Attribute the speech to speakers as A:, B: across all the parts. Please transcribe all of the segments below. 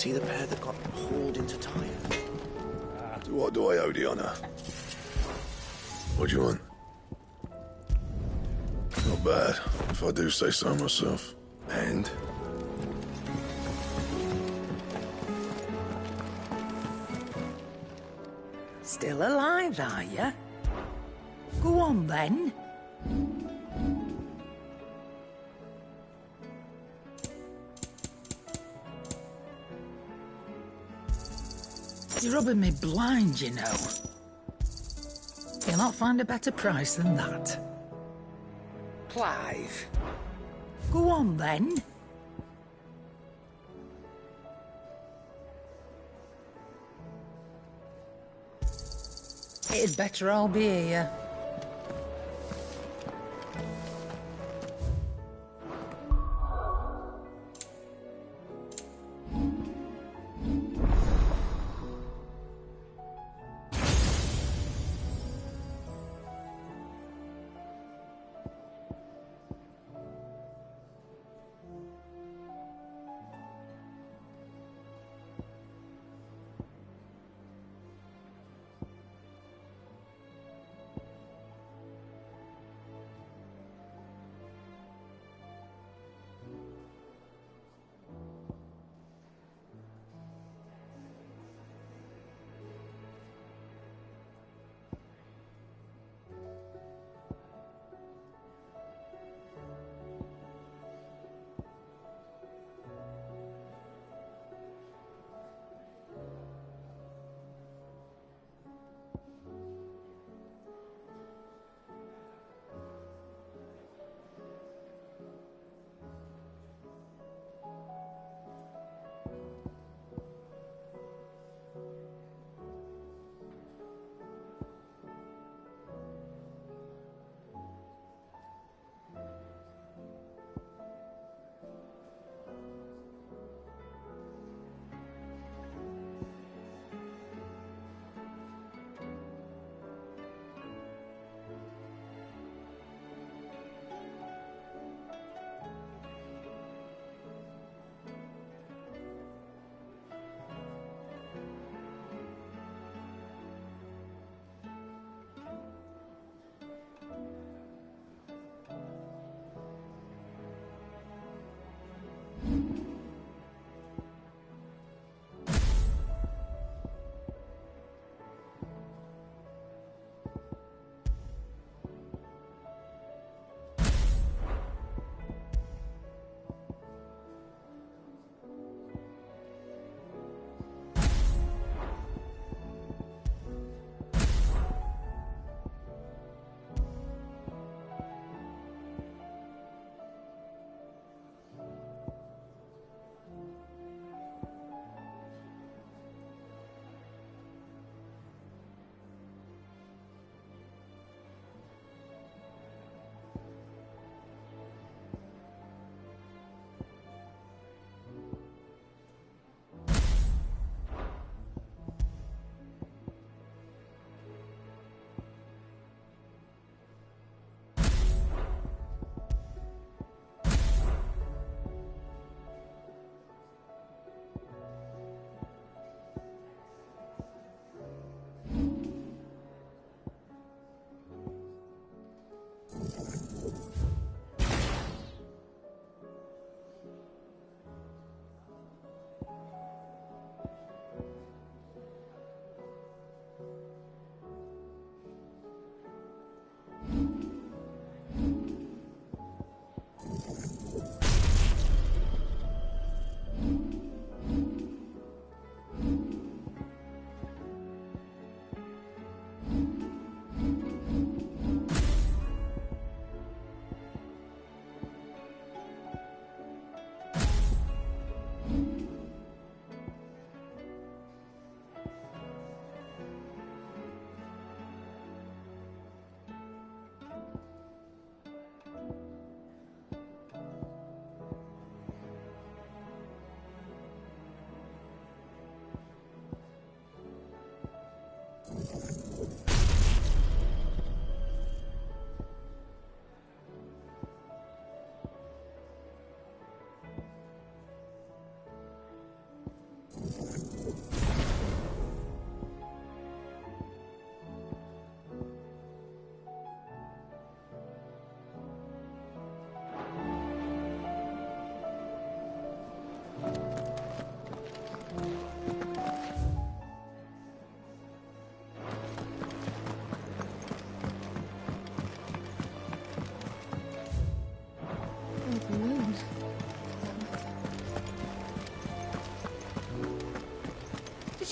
A: see the pair that got hauled into Tyre?
B: What do I owe the honour? What do you want? Not bad, if I do say so myself. And?
C: Still alive, are you? Go on, then. You're rubbing me blind, you know. You'll not find a better price than that. Clive. Go on, then. It'd better all be here.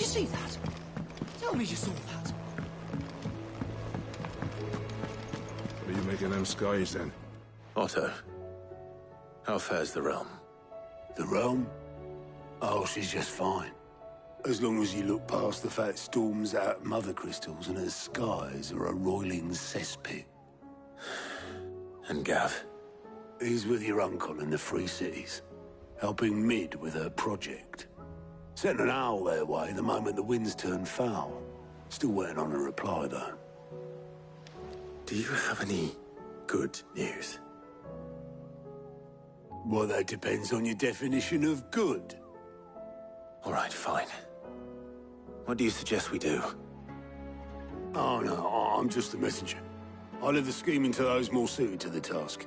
A: you see that? Tell me you saw that.
B: What are you making them skies then?
D: Otto, how fares the realm?
E: The realm? Oh, she's just fine. As long as you look past the fat storms out mother crystals and her skies are a roiling cesspit.
D: And Gav?
E: He's with your uncle in the Free Cities, helping Mid with her project. Sent an owl their way the moment the winds turned foul. Still waiting on a reply, though.
D: Do you have any good news?
E: Well, that depends on your definition of good.
D: All right, fine. What do you suggest we do?
E: Oh, no, I'm just the messenger. I'll leave the scheming to those more suited to the task.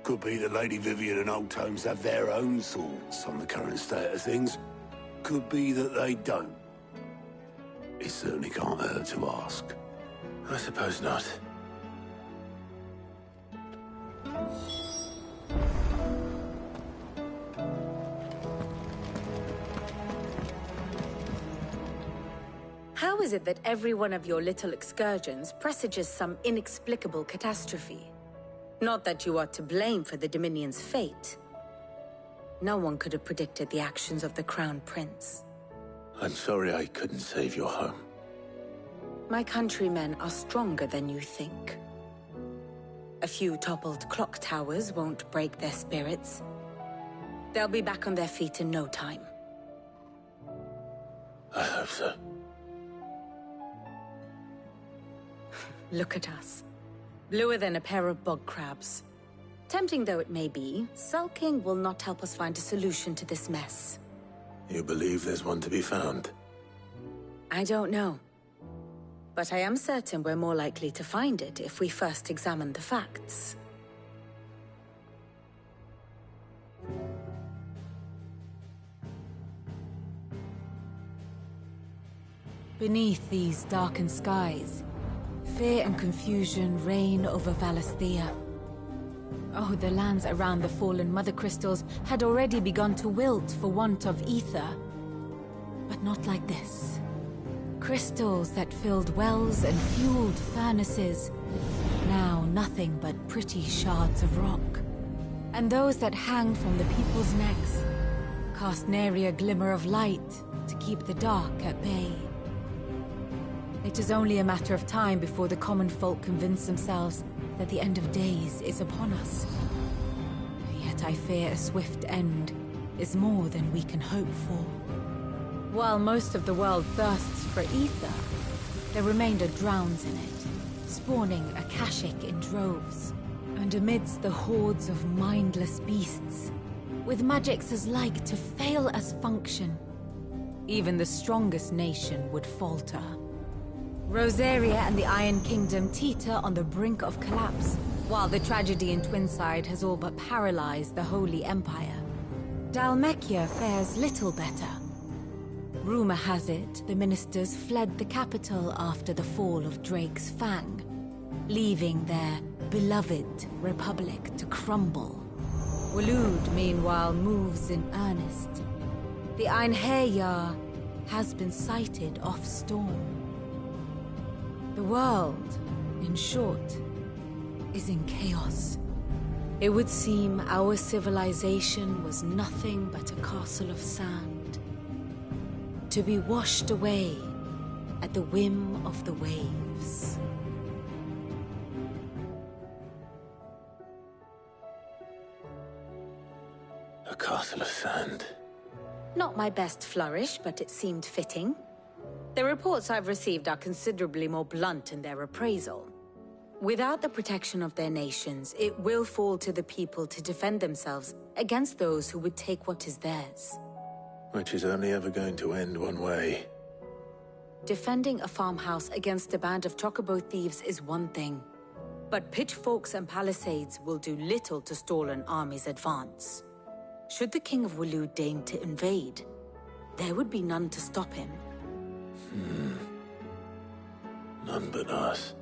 E: Could be that Lady Vivian and Old Tomes have their own thoughts on the current state of things. Could be that they don't. It certainly can't hurt to ask.
D: I suppose not.
F: How is it that every one of your little excursions presages some inexplicable catastrophe? Not that you are to blame for the Dominion's fate. No one could have predicted the actions of the Crown Prince.
D: I'm sorry I couldn't save your home.
F: My countrymen are stronger than you think. A few toppled clock towers won't break their spirits. They'll be back on their feet in no time.
D: I hope so.
F: Look at us. Bluer than a pair of bog crabs. Tempting though it may be, sulking will not help us find a solution to this mess.
D: You believe there's one to be found?
F: I don't know. But I am certain we're more likely to find it if we first examine the facts.
G: Beneath these darkened skies, fear and confusion reign over Valisthea. Oh, the lands around the fallen Mother Crystals had already begun to wilt for want of ether. But not like this. Crystals that filled wells and fueled furnaces. Now nothing but pretty shards of rock. And those that hang from the people's necks cast nary a glimmer of light to keep the dark at bay. It is only a matter of time before the common folk convince themselves that the end of days is upon us. Yet I fear a swift end is more than we can hope for. While most of the world thirsts for ether, the remainder drowns in it, spawning Akashic in droves. And amidst the hordes of mindless beasts, with magics as like to fail as function, even the strongest nation would falter. Rosaria and the Iron Kingdom teeter on the brink of collapse, while the tragedy in Twinside has all but paralyzed the Holy Empire. Dalmekia fares little better. Rumor has it the ministers fled the capital after the fall of Drake's Fang, leaving their beloved republic to crumble. Waloed, meanwhile, moves in earnest. The Einherjar has been sighted off-storm. The world, in short, is in chaos. It would seem our civilization was nothing but a castle of sand, to be washed away at the whim of the waves.
D: A castle of sand.
F: Not my best flourish, but it seemed fitting. The reports I've received are considerably more blunt in their appraisal. Without the protection of their nations, it will fall to the people to defend themselves against those who would take what is theirs.
D: Which is only ever going to end one way.
F: Defending a farmhouse against a band of chocobo thieves is one thing, but pitchforks and palisades will do little to stall an army's advance. Should the King of Waloed deign to invade, there would be none to stop him.
D: None but us.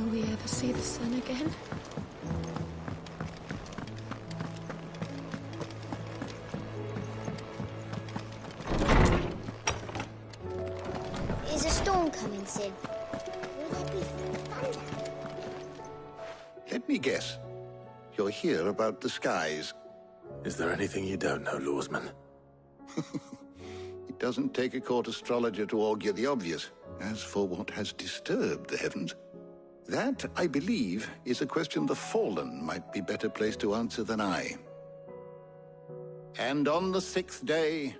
H: Will we ever see the sun again?
I: Is a storm coming, Sid? Will there be thunder?
B: Let me guess. You're here about the skies.
D: Is there anything you don't know, Lawsman?
B: It doesn't take a court astrologer to augur the obvious. As for what has disturbed the heavens, that, I believe, is a question the Fallen might be better placed to answer than I. And on the 6th day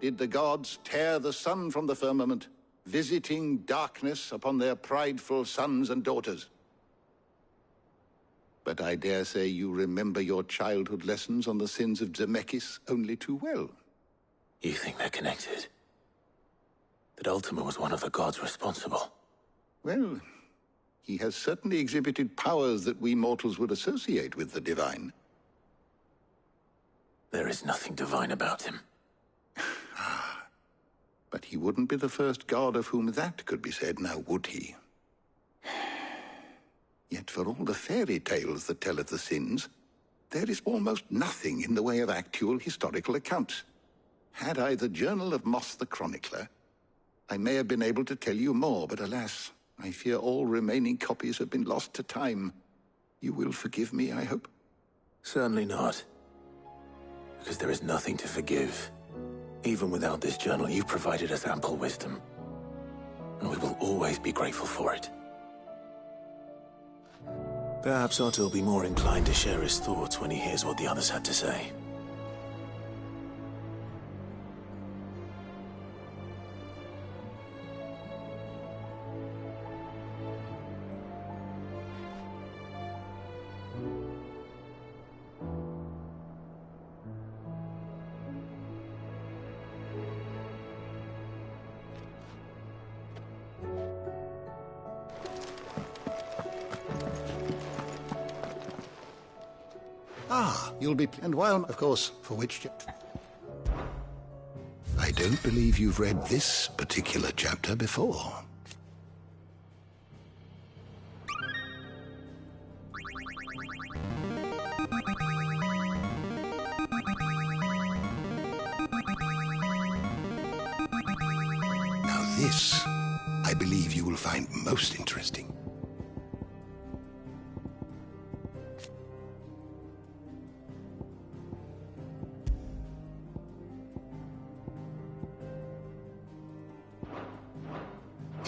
B: did the gods tear the sun from the firmament, visiting darkness upon their prideful sons and daughters. But I dare say you remember your childhood lessons on the sins of Zemeckis only too well.
D: You think they're connected? That Ultima was one of the gods responsible?
B: Well, he has certainly exhibited powers that we mortals would associate with the divine.
D: There is nothing divine about him.
B: But he wouldn't be the first god of whom that could be said, now would he? Yet for all the fairy tales that tell of the sins, there is almost nothing in the way of actual historical accounts. Had I the Journal of Moss the Chronicler, I may have been able to tell you more, but alas, I fear all remaining copies have been lost to time. You will forgive me, I hope?
D: Certainly not. Because there is nothing to forgive. Even without this journal, you've provided us ample wisdom. And we will always be grateful for it. Perhaps Otto will be more inclined to share his thoughts when he hears what the others had to say.
B: You'll be... And while, of course, for which... I don't believe you've read this particular chapter before. Now this, I believe you will find most interesting.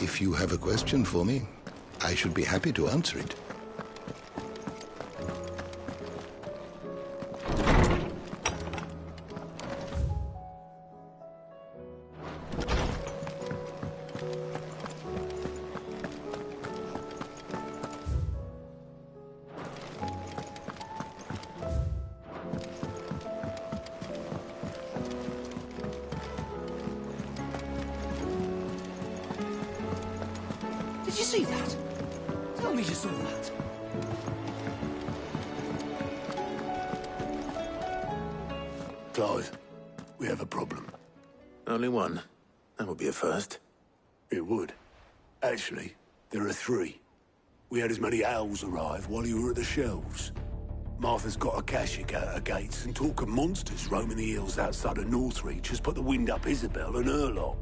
B: If you have a question for me, I should be happy to answer it.
A: Did you see that? Tell me you saw that.
E: Clive, we have a problem.
D: Only one. That would be a first.
E: It would. Actually, there are 3. We had as many owls arrive while you were at the shelves. Martha's got a Kashik out her gates, and talk of monsters roaming the hills outside of Northreach has put the wind up Isabel and her lot.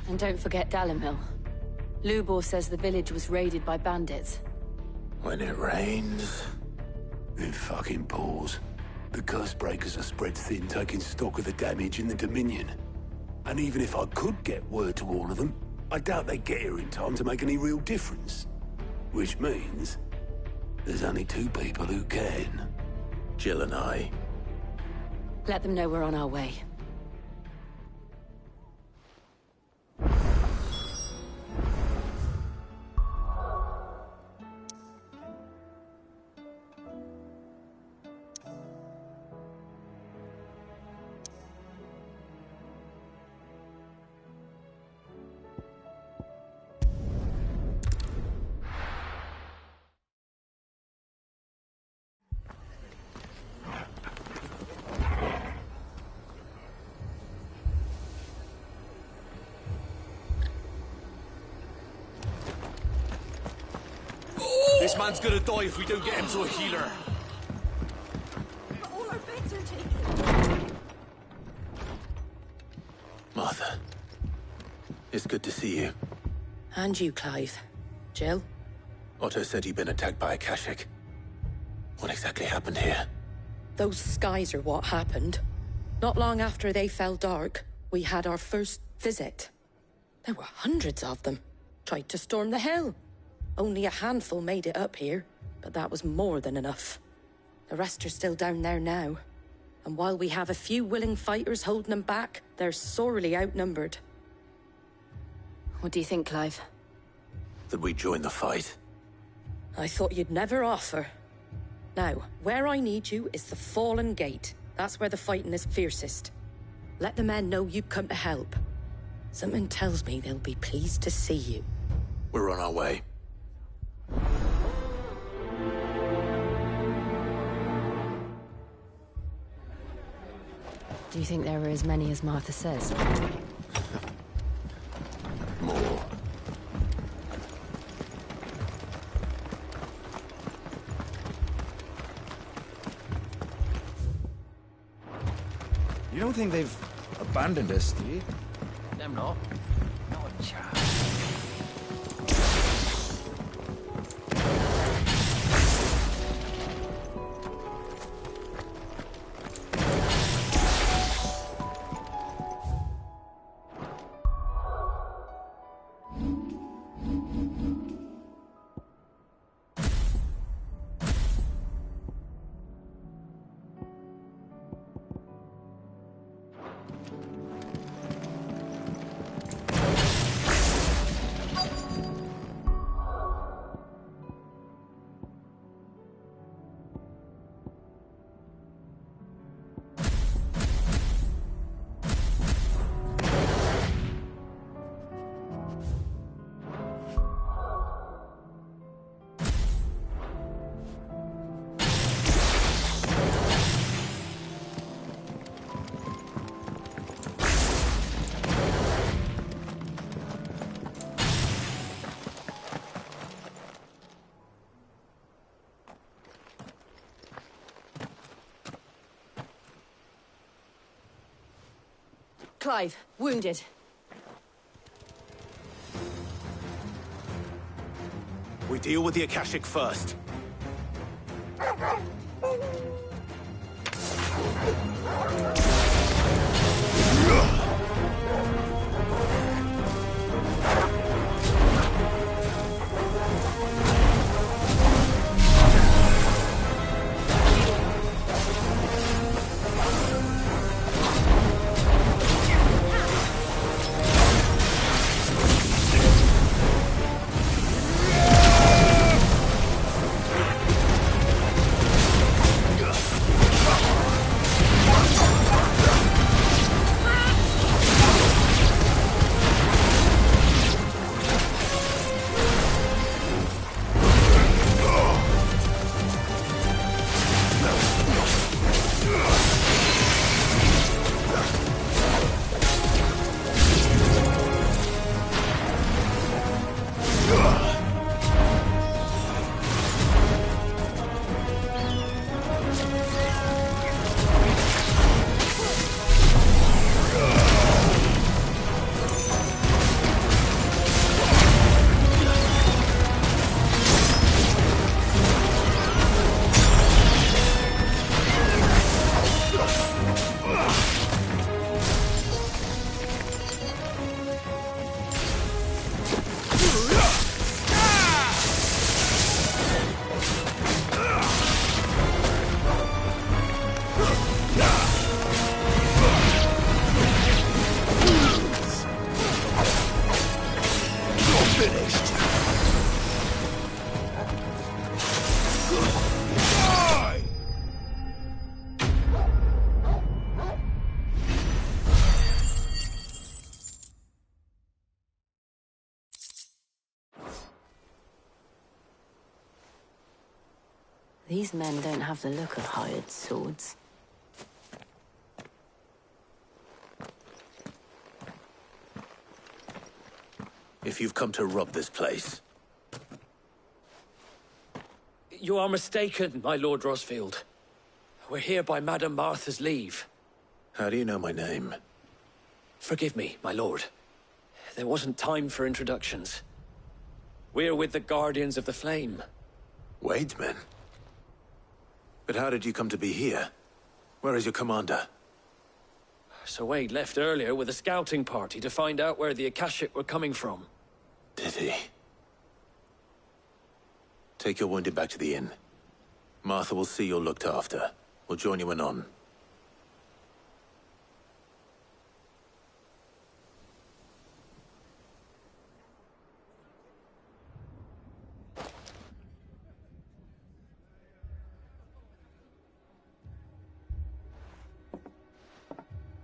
G: And don't forget Dalimil. Lubor says the village was raided by bandits.
D: When it rains...
E: It fucking pours. The curse breakers are spread thin, taking stock of the damage in the Dominion. And even if I could get word to all of them, I doubt they'd get here in time to make any real difference. Which means... there's only 2 people who can.
D: Jill and I.
G: Let them know we're on our way.
A: This man's gonna die if we don't get him to a healer.
H: But all our beds are taken.
D: Martha. It's good to see you.
J: And you, Clive. Jill?
D: Otto said you'd been attacked by a Kashik. What exactly happened here?
J: Those skies are what happened. Not long after they fell dark, we had our first visit. There were hundreds of them. Tried to storm the hill. Only a handful made it up here, but that was more than enough. The rest are still down there now. And while we have a few willing fighters holding them back, they're sorely outnumbered.
G: What do you think, Clive?
D: That we join the fight?
J: I thought you'd never offer. Now, where I need you is the Fallen Gate. That's where the fighting is fiercest. Let the men know you've come to help. Something tells me they'll be pleased to see you.
D: We're on our way.
G: Do you think there were as many as Martha says?
D: More.
K: You don't think they've abandoned us, do you?
C: Them not. Not a chance.
G: Clive, wounded.
D: We deal with the Akashic first.
G: These men don't have the look of hired swords.
D: If you've come to rob this place,
L: You are mistaken, my Lord Rosfield. We're here by Madame Martha's leave.
D: How do you know my name?
L: Forgive me, my lord. There wasn't time for introductions. We're with the Guardians of the Flame.
D: Wade's men? But how did you come to be here? Where is your commander?
L: Sir Wade left earlier with a scouting party to find out where the Akashic were coming from.
D: Did he? Take your wounded back to the inn. Martha will see you're looked after. We'll join you anon.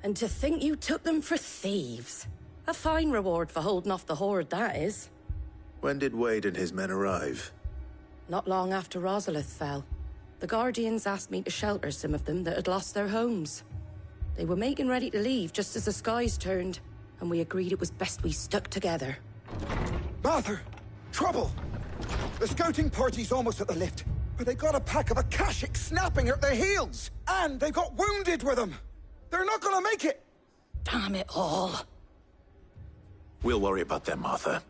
J: And to think you took them for thieves. A fine reward for holding off the horde, that is.
D: When did Wade and his men arrive?
J: Not long after Rosalith fell. The Guardians asked me to shelter some of them that had lost their homes. They were making ready to leave just as the skies turned, and we agreed it was best we stuck together.
M: Martha! Trouble! The scouting party's almost at the lift, but they got a pack of Akashic snapping at their heels! And they got wounded with them! They're not gonna make it!
J: Damn it all.
D: We'll worry about them, Martha.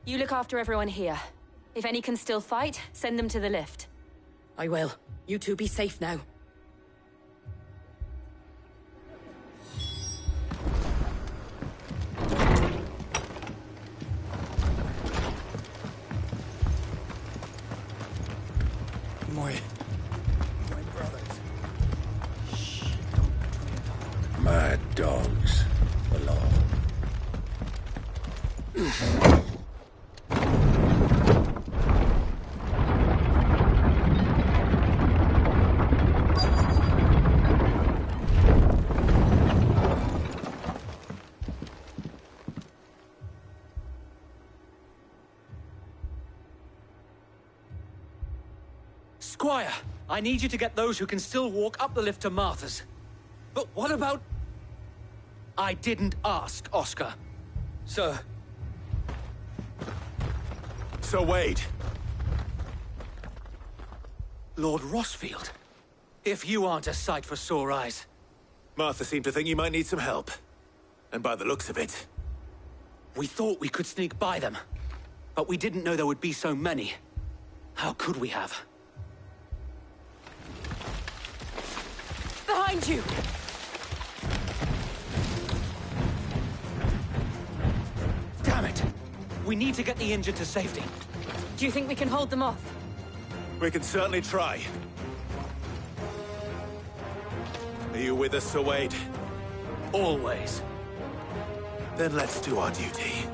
N: You look after everyone here. If any can still fight, send them to the lift.
J: I will. You two be safe now.
M: My brothers.
K: Mad dogs. Below.
L: Squire, I need you to get those who can still walk up the lift to Martha's. But what about... I didn't ask, Oscar. Sir.
D: Sir Wade.
L: Lord Rosfield. If you aren't a sight for sore eyes.
D: Martha seemed to think you might need some help. And by the looks of it...
L: We thought we could sneak by them. But we didn't know there would be so many. How could we have?
N: Behind you!
L: Damn it! We need to get the injured to safety.
N: Do you think we can hold them off?
D: We can certainly try. Are you with us, Sir Wade?
L: Always.
D: Then let's do our duty.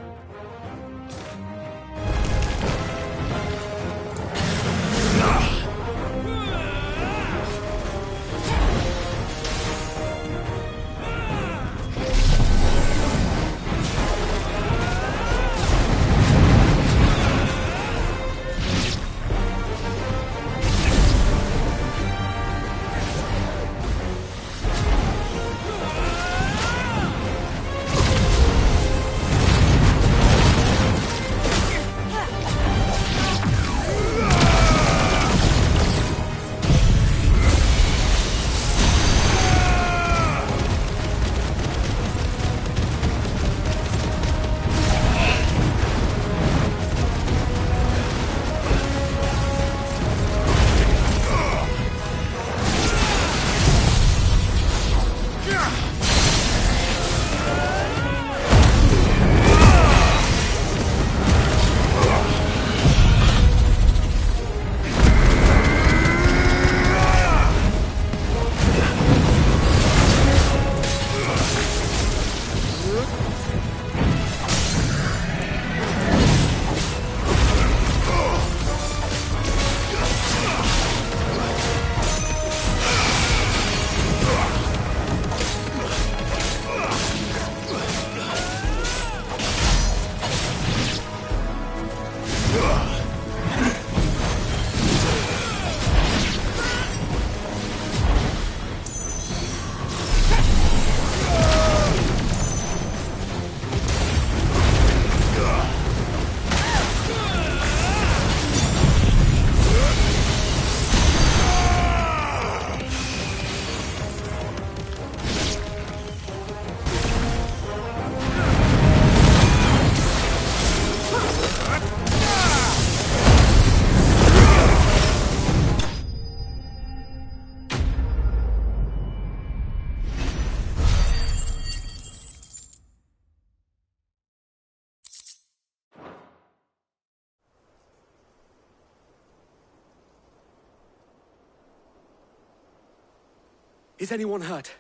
L: Is anyone hurt?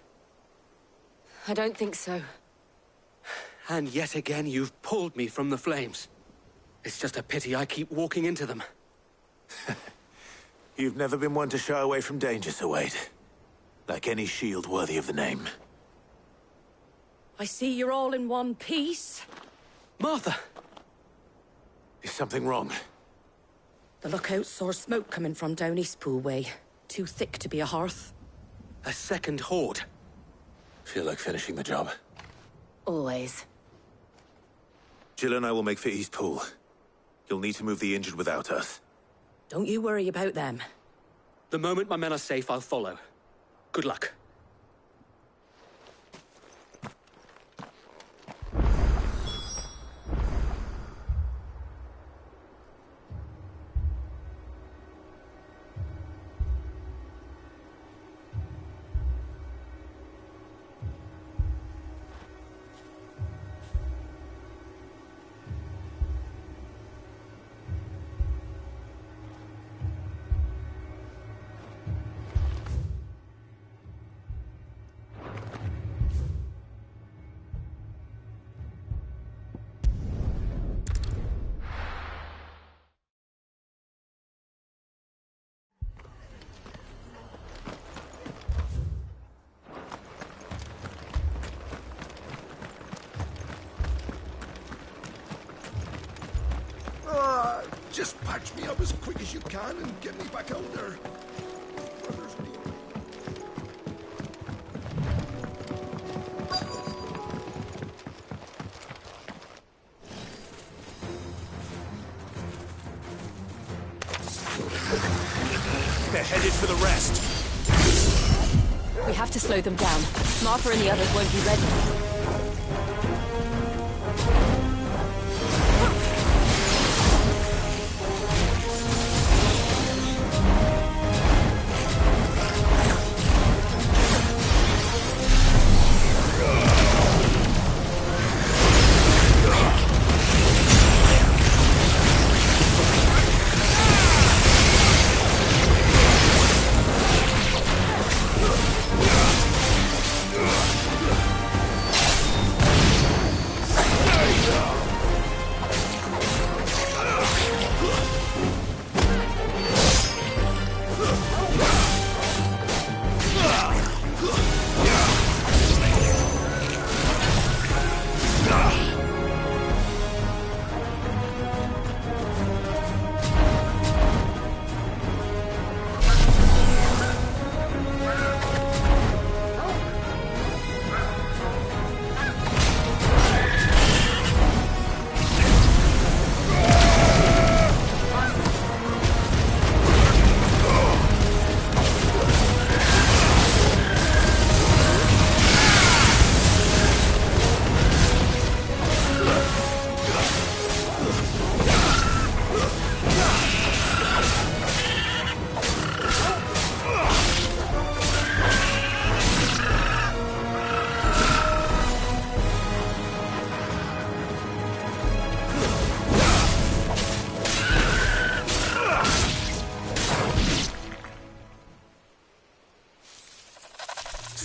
N: I don't think so.
L: And yet again, you've pulled me from the flames. It's just a pity I keep walking into them.
D: You've never been one to shy away from danger, Sir Wade. Like any shield worthy of the name.
J: I see you're all in one piece.
L: Martha!
D: Is something wrong?
J: The lookout saw smoke coming from down Eastpool way. Too thick to be a hearth.
L: A second horde.
D: Feel like finishing the job.
N: Always.
D: Jill and I will make for Eastpool. You'll need to move the injured without us.
J: Don't you worry about them.
L: The moment my men are safe, I'll follow. Good luck.
O: Just patch me up as quick as you can and get me back out there. Brothers need me.
D: They're headed for the rest.
N: We have to slow them down. Martha and the others won't be ready.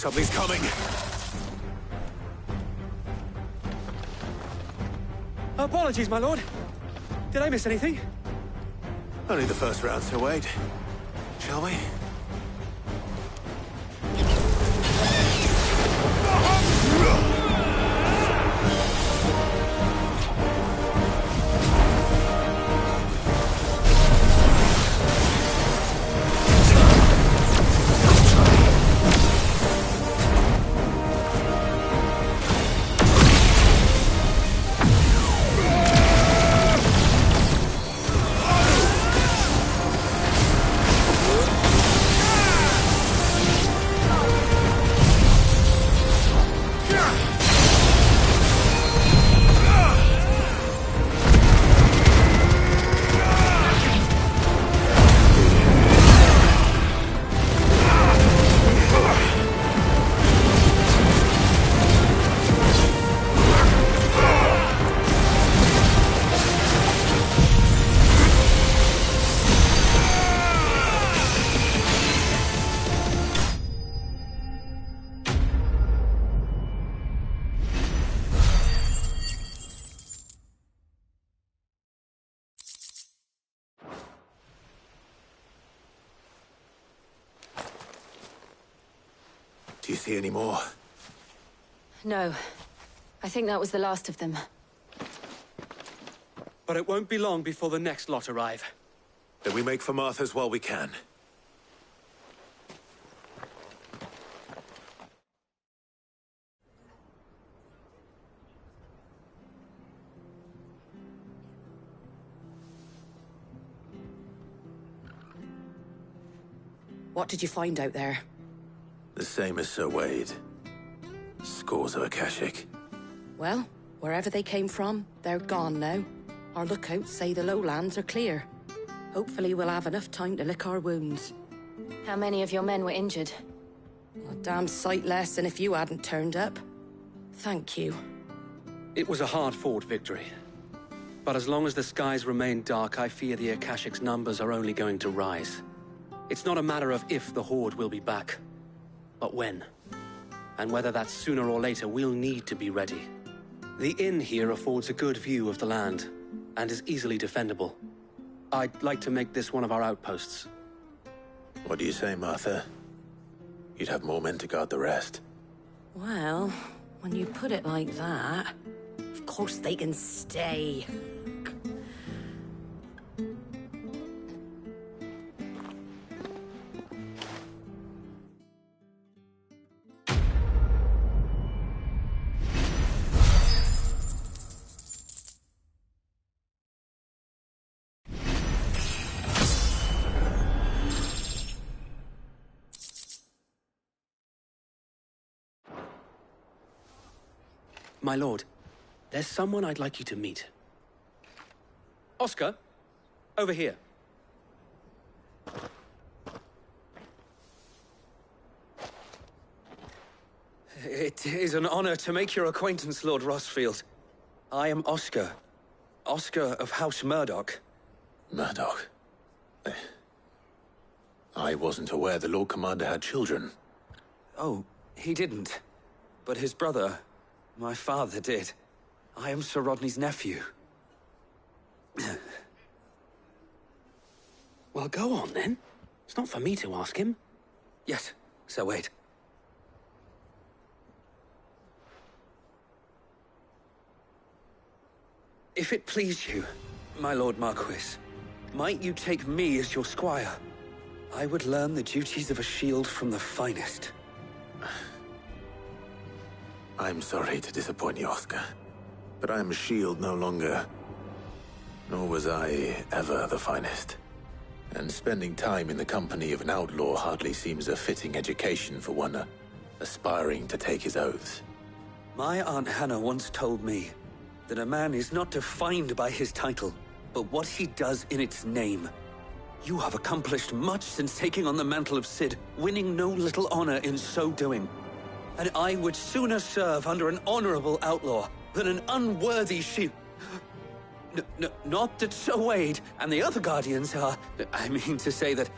D: Something's coming.
L: Apologies, my lord. Did I miss anything?
D: Only the first round, Sir Wade. Shall we? you see any more?
N: No. I think that was the last of them.
L: But it won't be long before the next lot arrive.
D: Then we make for Martha's while we can.
J: What did you find out there?
D: The same as Sir Wade. Scores of Akashic.
J: Well, wherever they came from, they're gone now. Our lookouts say the lowlands are clear. Hopefully we'll have enough time to lick our wounds.
N: How many of your men were injured?
J: A damn sight less than if you hadn't turned up. Thank you.
L: It was a hard-fought victory. But as long as the skies remain dark, I fear the Akashic's numbers are only going to rise. It's not a matter of if the Horde will be back, but when. And whether that's sooner or later, we'll need to be ready. The inn here affords a good view of the land, and is easily defendable. I'd like to make this one of our outposts.
D: What do you say, Martha? You'd have more men to guard the rest.
J: Well, when you put it like that, of course they can stay.
L: My lord, there's someone I'd like you to meet. Oscar, over here. It is an honor to make your acquaintance, Lord Rossfield. I am Oscar. Oscar of House Murdoch.
D: Murdoch? I wasn't aware the Lord Commander had children.
P: Oh, he didn't. But his brother, my father, did. I am Sir Rodney's nephew.
L: Well, go on, then. It's not for me to ask him.
P: Yes, Sir Wade. If it please you, my Lord Marquis, might you take me as your squire? I would learn the duties of a shield from the finest.
D: I'm sorry to disappoint you, Oscar, but I'm a shield no longer. Nor was I ever the finest. And spending time in the company of an outlaw hardly seems a fitting education for one aspiring to take his oaths.
P: My Aunt Hannah once told me that a man is not defined by his title, but what he does in its name. You have accomplished much since taking on the mantle of Cid, winning no little honor in so doing. And I would sooner serve under an honorable outlaw than an unworthy shield. Not that Sir Wade and the other Guardians are... I mean to say that,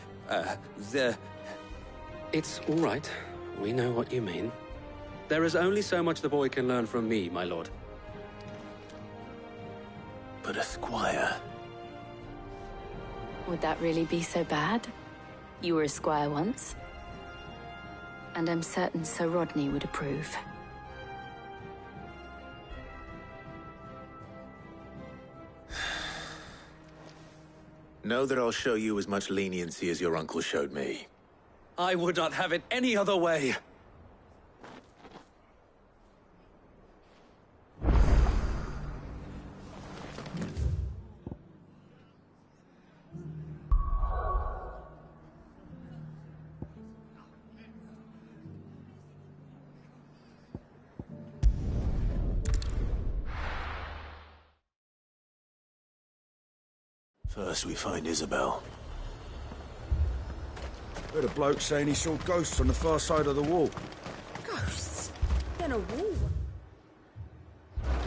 P: they're...
L: It's all right. We know what you mean. There is only so much the boy can learn from me, my lord.
D: But a squire...
N: Would that really be so bad? You were a squire once. And I'm certain Sir Rodney would approve.
D: Know that I'll show you as much leniency as your uncle showed me.
P: I would not have it any other way.
D: First we find Isabel.
M: Heard a bloke saying he saw ghosts on the far side of the wall.
H: Ghosts? Then a wall?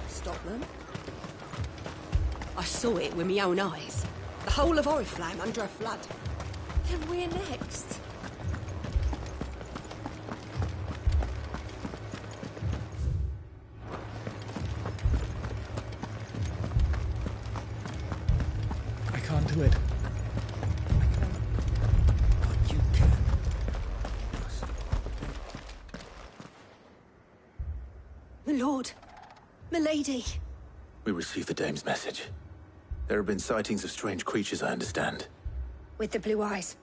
H: Stop them. I saw it with my own eyes. The whole of Oriflamme under a flood. Then we're next.
C: I can't do it.
P: But you can.
H: lady.
D: We received the dame's message. There have been sightings of strange creatures, I understand.
H: With the blue eyes.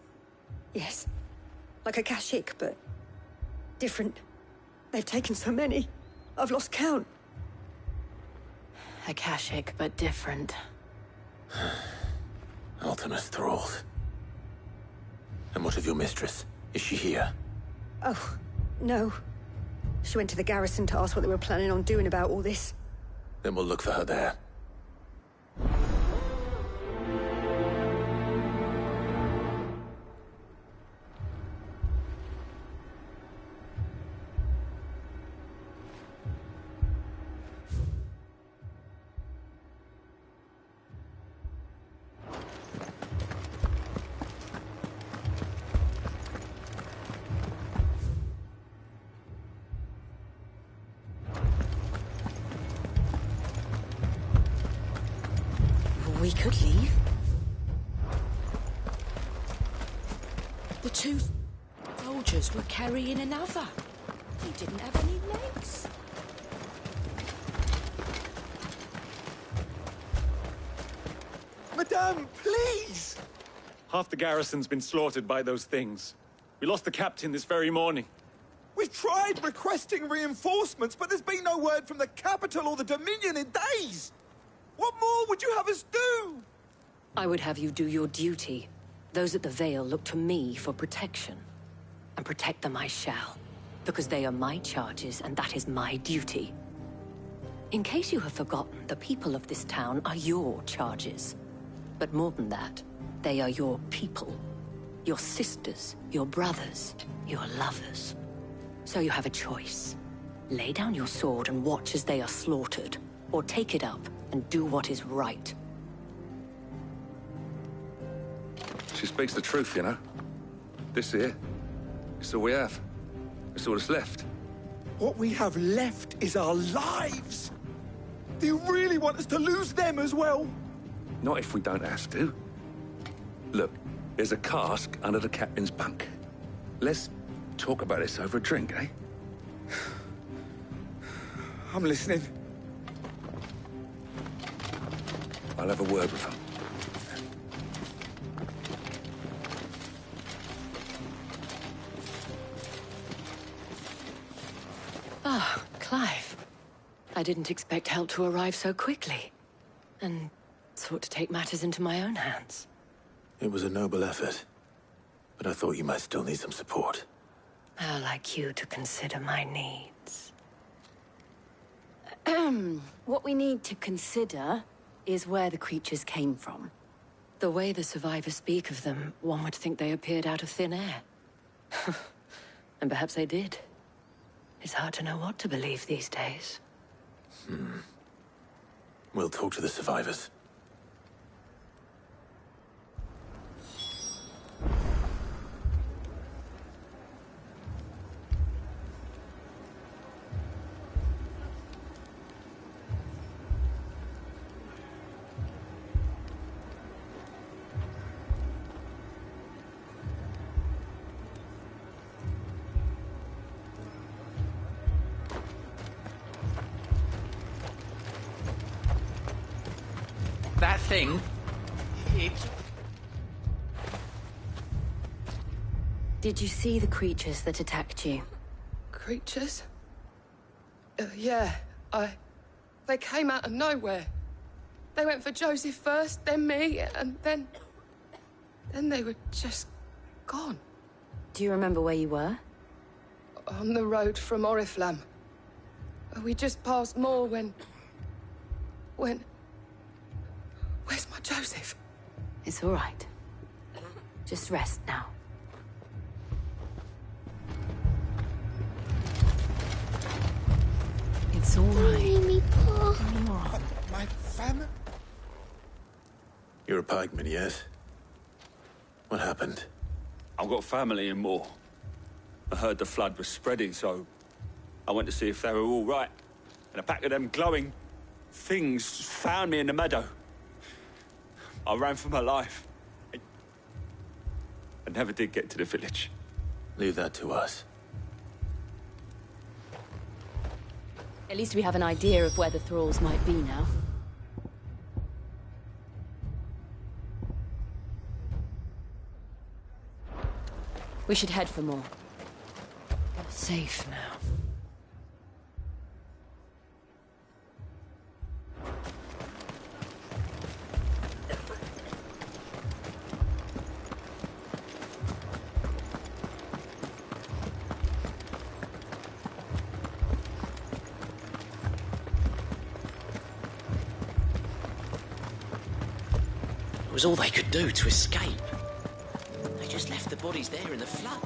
H: Yes. Like a Kashik, but different. They've taken so many. I've lost count.
N: Akashic, but different.
D: Ultimus thralls. And what of your mistress? Is she here?
H: Oh, no. She went to the garrison to ask what they were planning on doing about all this.
D: Then we'll look for her there.
H: We could leave.
Q: The two soldiers were carrying another. He didn't have any legs.
M: Madame, please!
R: Half the garrison's been slaughtered by those things. We lost the captain this very morning.
M: We've tried requesting reinforcements, but there's been no word from the capital or the Dominion in days! What more would you have us do?
J: I would have you do your duty. Those at the Vale look to me for protection. And protect them I shall. Because they are my charges, and that is my duty. In case you have forgotten, the people of this town are your charges. But more than that, they are your people. Your sisters, your brothers, your lovers. So you have a choice. Lay down your sword and watch as they are slaughtered, or take it up and do what is right.
K: She speaks the truth, you know. This here, it's all we have. It's all that's left.
M: What we have left is our lives! Do you really want us to lose them as well?
K: Not if we don't have to. Look, there's a cask under the captain's bunk. Let's talk about this over a drink, eh?
M: I'm listening.
K: I'll have a word with him.
J: Ah, Clive. I didn't expect help to arrive so quickly. And sought to take matters into my own hands.
D: It was a noble effort. But I thought you might still need some support.
J: How like you to consider my needs.
N: What we need to consider is where the creatures came from.
J: The way the survivors speak of them, one would think they appeared out of thin air. And perhaps they did. It's hard to know what to believe these days.
D: We'll talk to the survivors.
P: That thing...
N: Did you see the creatures that attacked you?
Q: Creatures? Yeah, They came out of nowhere. They went for Joseph first, then me, and then they were just gone.
N: Do you remember where you were?
Q: On the road from Oriflamme. We just passed Moor when... Where's my Joseph?
N: It's all right. Just rest now. It's all right.
M: My family?
D: You're a pikeman, yes? What happened?
S: I've got family in Moor. I heard the flood was spreading, so I went to see if they were all right. And a pack of them glowing things found me in the meadow. I ran for my life. I never did get to the village.
D: Leave that to us.
N: At least we have an idea of where the thralls might be now. We should head for more.
C: You're safe now.
A: It was all they could do to escape. They just left the bodies there in the flood.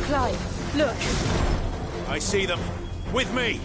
N: Clive, look!
T: I see them. With me!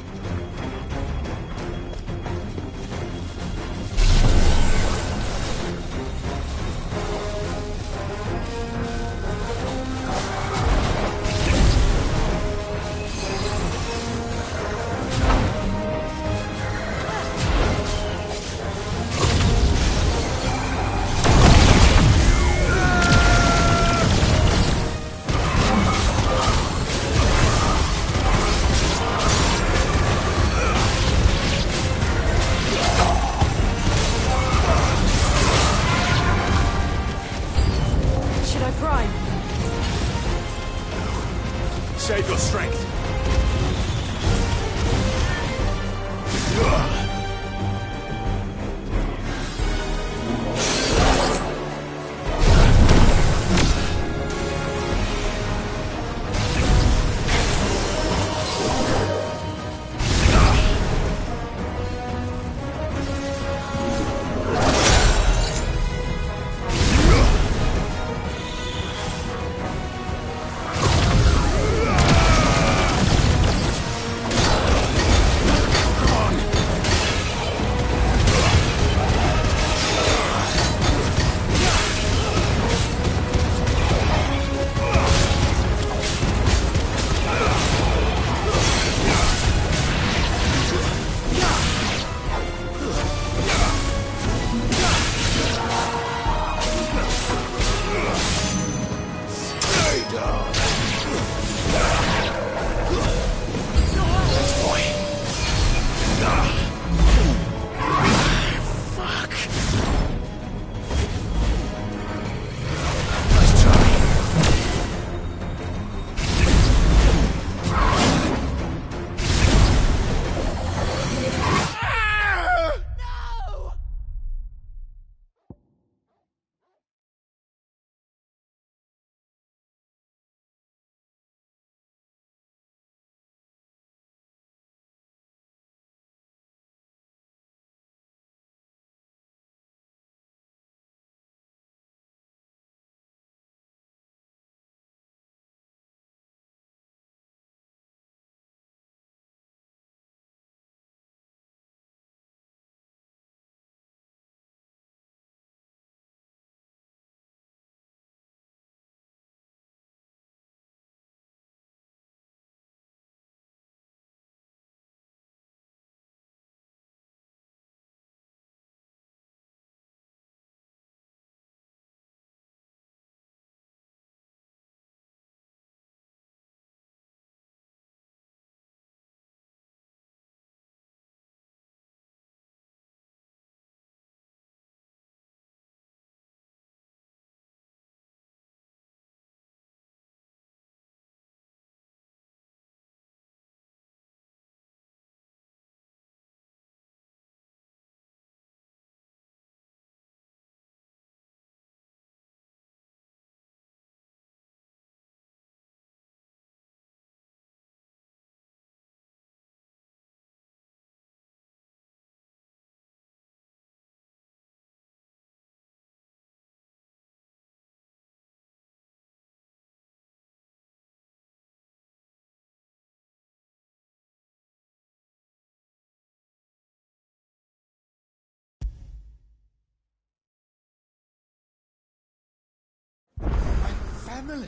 O: family.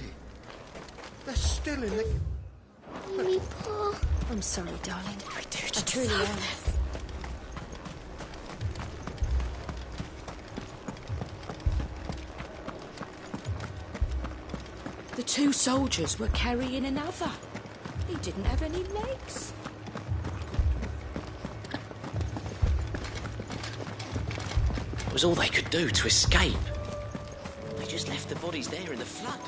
O: They're still in the...
I: Mummy, Pa.
G: I'm sorry, darling.
J: I do
G: I
J: just
G: truly
J: love
G: am.
J: this.
H: The two soldiers were carrying another. He didn't have any legs.
A: It was all they could do to escape. They just left the bodies there in the flood.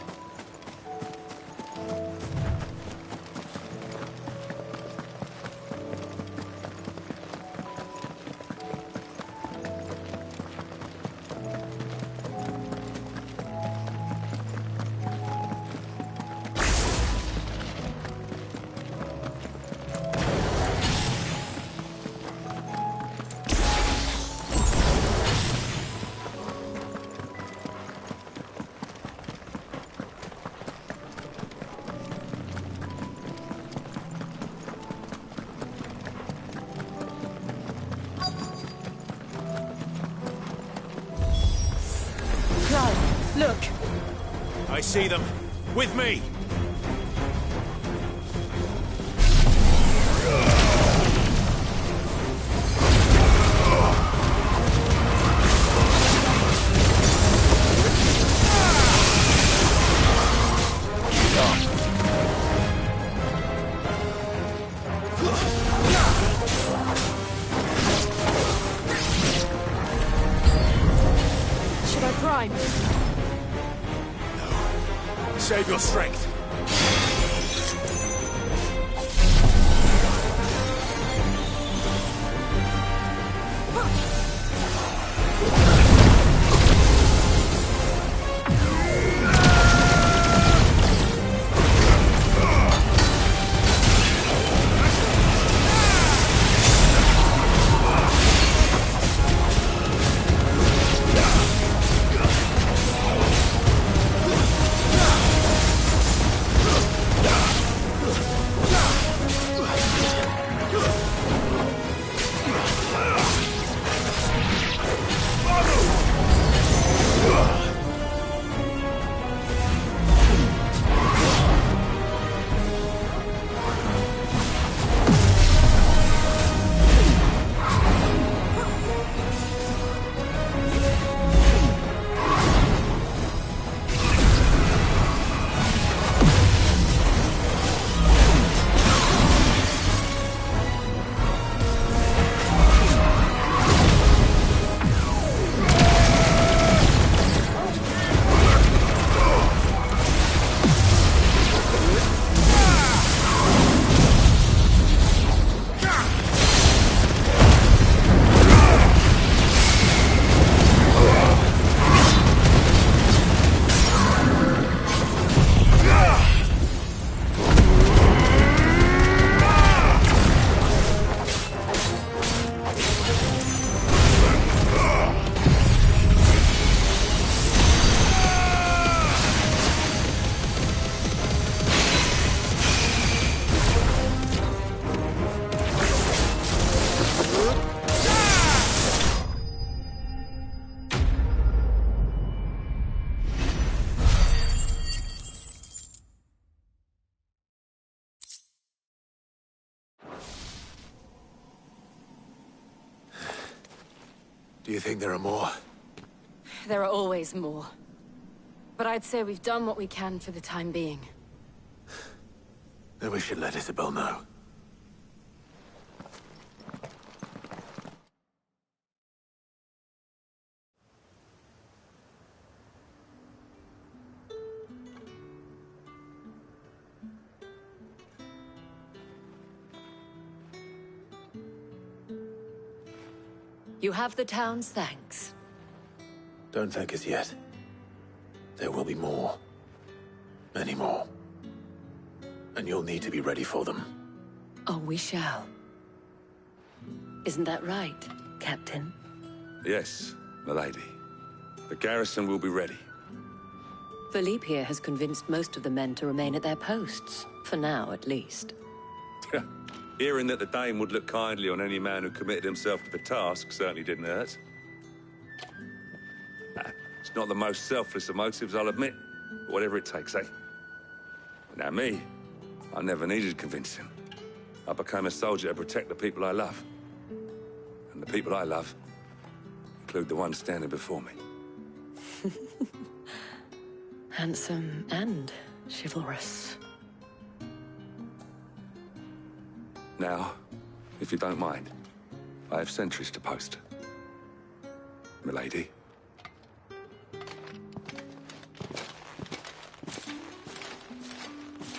H: Look!
T: I see them. With me!
H: Should I prime?
T: Save your strength. Do you think there are more?
N: There are always more. But I'd say we've done what we can for the time being.
D: Then we should let Isabel know.
N: You have the town's thanks.
D: Don't thank us yet. There will be more. Many more. And you'll need to be ready for them.
N: Oh, we shall. Isn't that right, Captain?
K: Yes, milady. The garrison will be ready.
N: Philippe here has convinced most of the men to remain at their posts. For now, at least.
K: Hearing that the Dane would look kindly on any man who committed himself to the task certainly didn't hurt. It's not the most selfless of motives, I'll admit. Whatever it takes, eh? Now me, I never needed convincing. I became a soldier to protect the people I love. And the people I love include the ones standing before me.
J: Handsome and chivalrous.
K: Now, if you don't mind, I have sentries to post. Milady.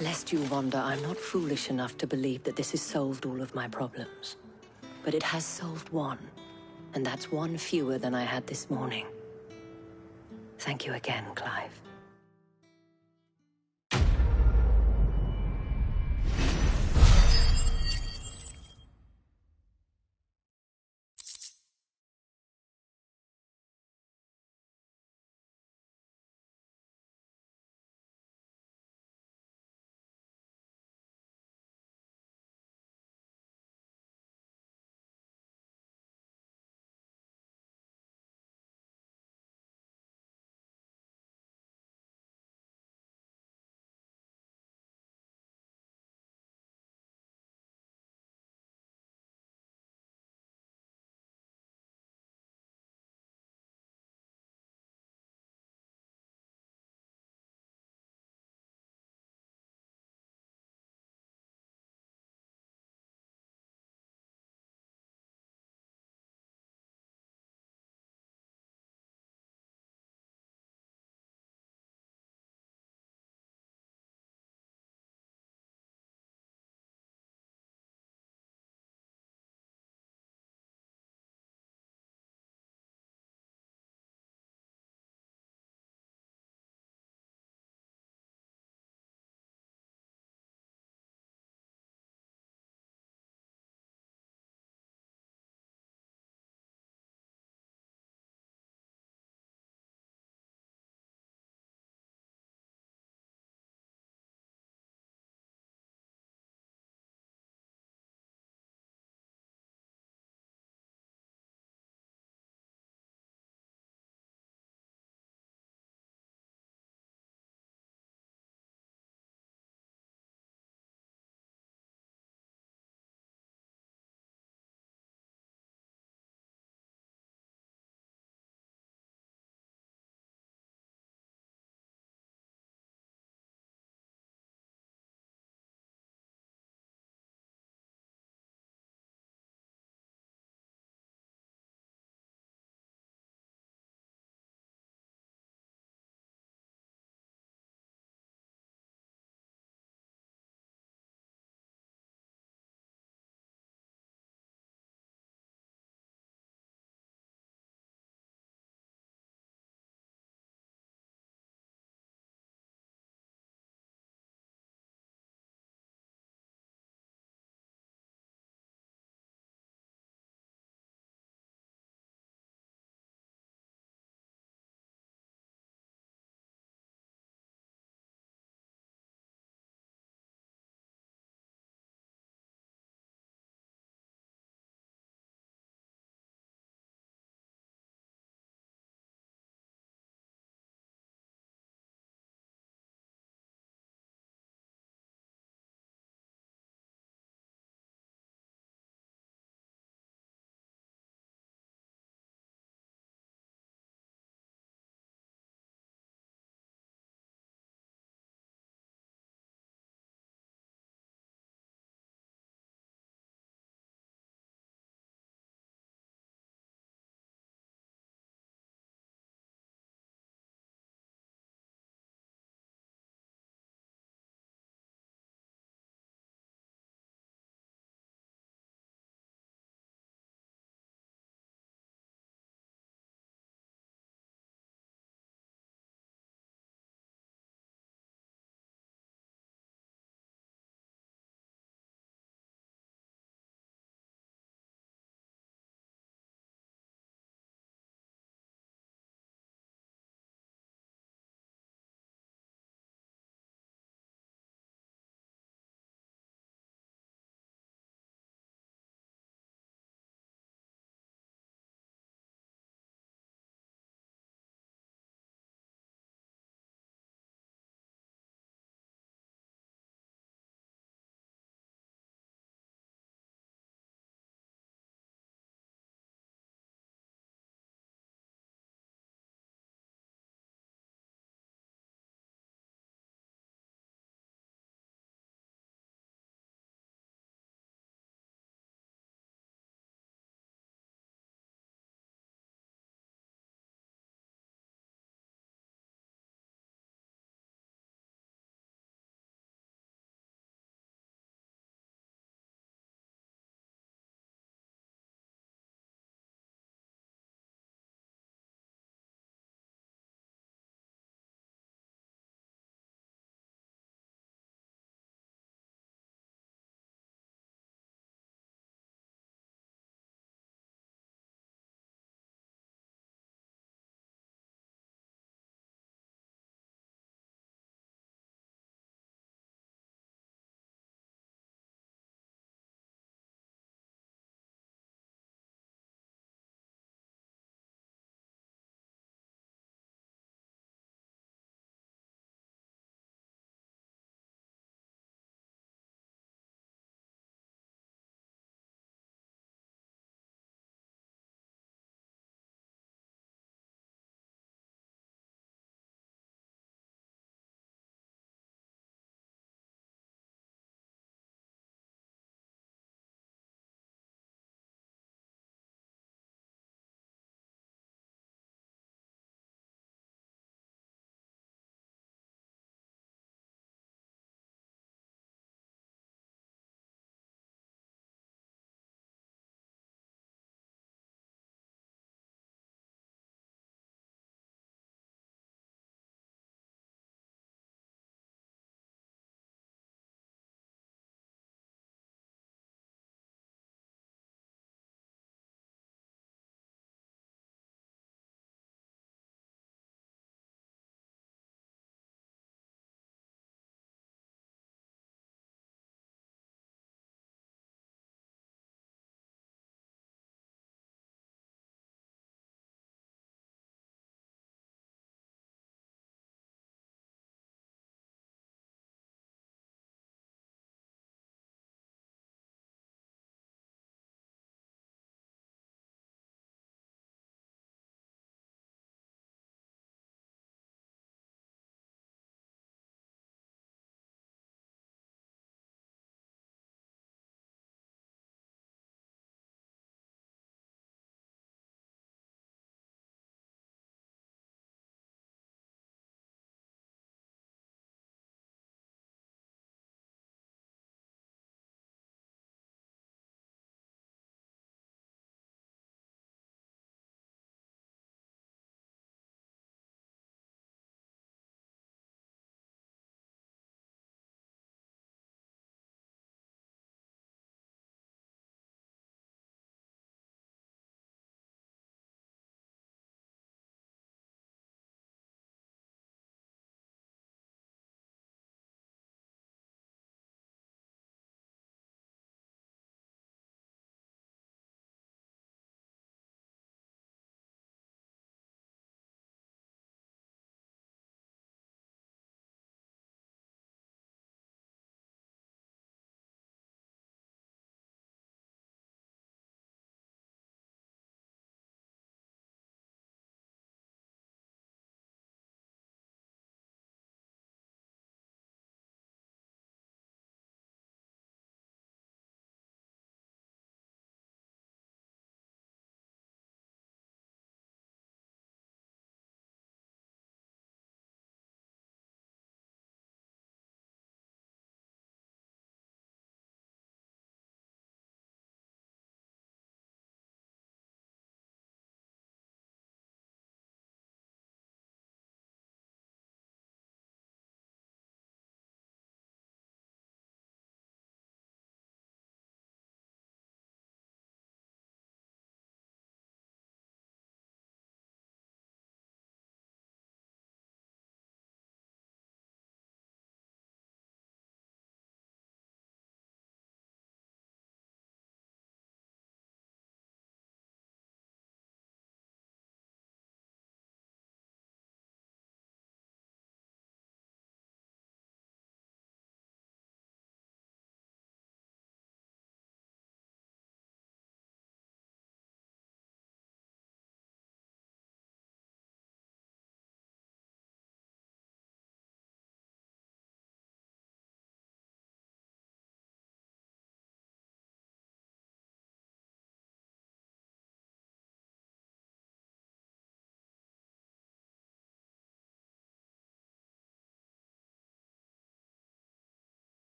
J: Lest you wonder, I'm not foolish enough to believe that this has solved all of my problems. But it has solved one, and that's one fewer than I had this morning. Thank you again, Clive.